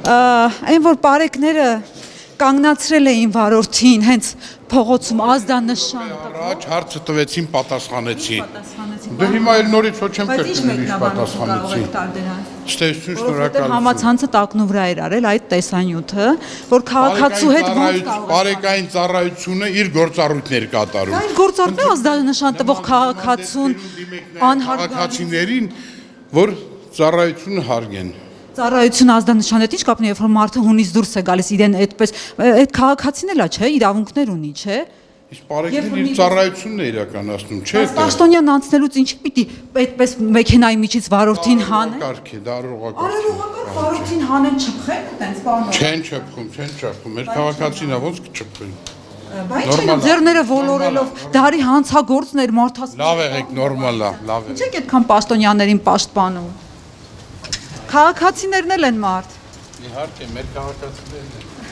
Այն որ բարեկները կանգնացրել էին վարորդին հենց փողոցում ազդանշան Առաջ հարցը տվեցին, պատասխանեցի։ Դե հիմա էլ նորից ոչ չեմ կրկնել ինչ պատասխանեցի։ Ստեսություն, շնորհակալություն։ Համացանցը տակնու վրա էր արել այդ տեսանյութը, որ քաղաքացու հետ ոնց բարեկային ծառայությունը իր գործառույթներ կատարում։ Այդ գործառույթը ազդանշան տվող քաղաքացուն քաղաքացիներին, որ ծառայությունը հարգեն։ Ծառայություն ազդանշան հետ ինչ կապն է, երբ որ մարդը հունից դուրս է գալիս իրեն այդպես այդ քաղաքացին էլա, չէ, իրավունքներ ունի, չէ։ Իսկ բարեկին իր ծառայությունն է իրականացնում, չէ՞։ Պաշտոնյան անցնելուց ինչի պիտի այդպես մեքենայի միջից վարորդին հանեն։ Կարգ է, դա ռողակարգ։ Արարողական վարորդին հանեն չփխեն, այտենց բանը։ Չեն չփխում, մեր քաղաքացին ոնց կչփվեն։ Բայց ձեռները ոլորելով դարի հանցագործներ մարդաս։ Լավ եղեք, նորմալ է, լավ է։ Ինչ եք այդքան պաշտոնյաներին պաշտպանում։ Քաղաքացիներն էլ են մարդ։ Իհարկե, մեր քաղաքացիներն են։